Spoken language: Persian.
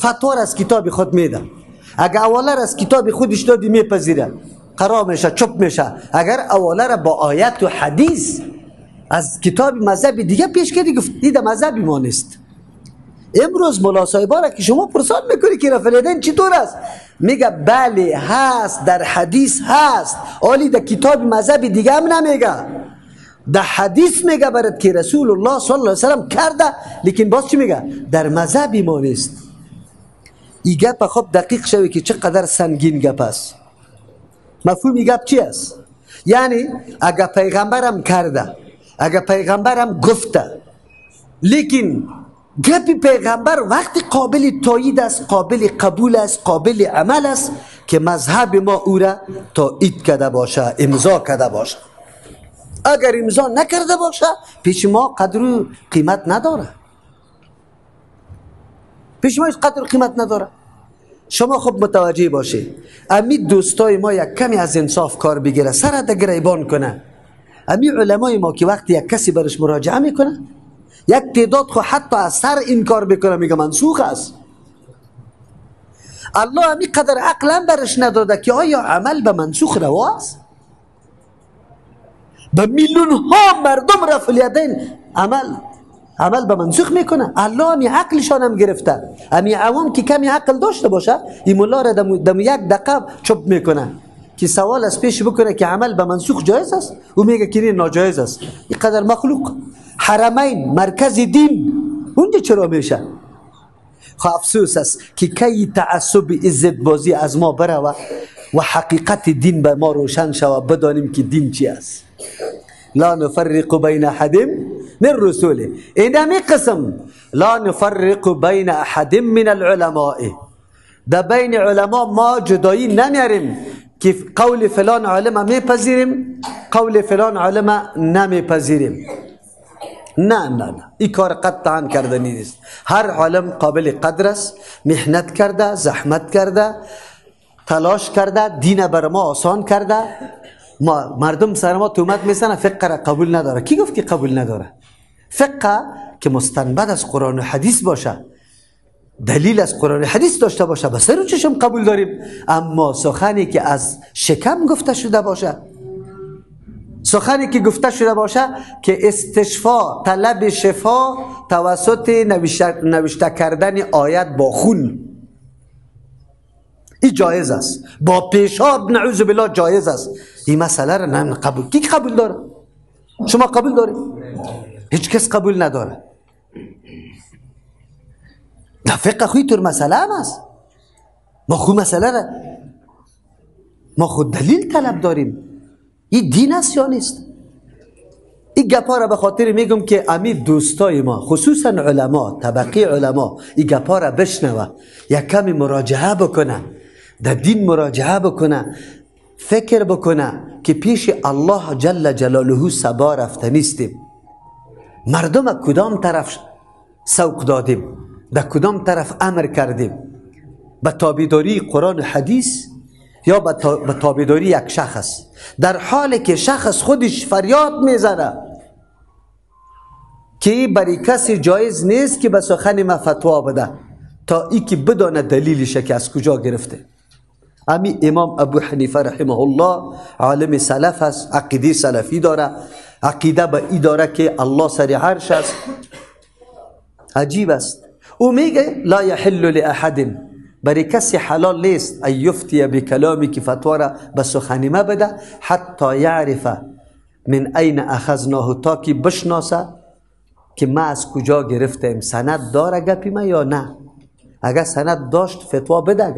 فتوا را از کتاب خود میده. اگر اوله را از کتاب خودش دادی میپذیره، قرار میشه، چپ میشه. اگر اوله را با آیت و حدیث از کتاب مذهب دیگه پیش کردی، گفت این مذهبی ما نیست. امروز ملا صاحبا را که شما پرسان میکنی که رفلیدن چطور است، میگه بله هست، در حدیث هست، ولی در کتاب مذهب دیگه هم نمیگه. در حدیث میگه برات که رسول الله صلی الله علیه وسلم کرده، لیکن باز چی میگه؟ در مذهب ما نیست. این گپ خب دقیق شوی که چقدر سنگین گپ است. مفهوم این گپ چی است؟ یعنی اگر پیغمبرم کرده، اگر پیغمبرم گفته، لیکن گپی پیغمبر وقتی قابل تایید است، قابل قبول است، قابل عمل است که مذهب ما او را تایید کرده باشه، امضا کرده باشه. اگر امضا نکرده باشه پیش ما قدر و قیمت نداره، پیش ما قدر و قیمت نداره. شما خب متوجه باشید، امی دوستای ما یک کمی از انصاف کار بگیره، سر در گریبان کنه. امی علمای ما که وقتی یک کسی برش مراجعه میکنه، یک تعداد خو حتی از سر این کار بکنه، میگه منسوخ است. الله امی قدر عقل هم برش نداده که آیا عمل به منسوخ روا است؟ به میلیون ها مردم رفع الیدین عمل به منسوخ میکنه. الله امی عقلشان هم گرفته. امی عوام که کمی عقل داشته باشه، این مولا را دم یک دقیقه چوب میکنه که سوال از پیش بکنه که عمل به منسوخ جایز است، او میگه که این ناجایز است. این قدر مخلوق حرمین مرکز دین اونجا چرا میشه؟ خب افسوس است که کی تعصب عزت بازی از ما بره و حقیقت دین به ما روشن شود، بدانیم که دین چی است. لا نفرق بین احد من رسوله. اینمی قسم لا نفرق بین احد من العلماء، در بین علما ما جدایی نمیاریم که قول فلان علما میپذیریم، قول فلان علما نمیپذیریم. نه این کار قطعا کردنی نیست. هر عالم قابل قدر است، محنت کرده، زحمت کرده، تلاش کرده، دین بر ما آسان کرده. ما مردم سر ما تهمت میزنه فقه را قبول نداره. کی گفت که قبول نداره؟ فقه که مستنبط از قرآن و حدیث باشه، دلیل از قرآن و حدیث داشته باشه، بس رو چشم قبول داریم. اما سخنی که از شکم گفته شده باشه، سخنی که گفته شده باشه که استشفا، طلب شفا توسط نوشته کردن آیت با خون، این جایز است. با پیشاب نعوذ بالله جایز است. این مسئله را نه قبول. کی قبول داره؟ شما قبول دارید؟ هیچ کس قبول نداره. در فقه خوی طور مسئله هم است. ما خود مسئله را، ما خود دلیل طلب داریم. این دین است یا نیست؟ این گپا را به خاطر میگم که امیر دوستای ما، خصوصا علما، طبقه علما، این گپا را بشنوه، یک کمی مراجعه بکنه، در دین مراجعه بکنه، فکر بکنه که پیش الله جل جلاله سبا رفته نیستیم. مردم کدام طرف سوق دادیم، در کدام طرف امر کردیم؟ به تابعداری قرآن و حدیث یا به تابعداری یک شخص؟ در حالی که شخص خودش فریاد میزنه که برای کسی جایز نیست که به سخن ما فتوا بده تا ای که بدانه دلیلش که از کجا گرفته. امی امام ابو حنیفه رحمه الله عالم سلف است، عقیده سلفی داره، عقیده به ای داره که الله سر عرش است. عجیب است. او میگه لا یحل لاحد، برای کسی حلال نیست ان یفتی بکلامی که فتوا را به سخن ما بده حتی یعرف من این اخذناه، تا که بشناسه که ما از کجا گرفتیم، سند داره گپی ما یا نه. اگر سند داشت فتوا بده.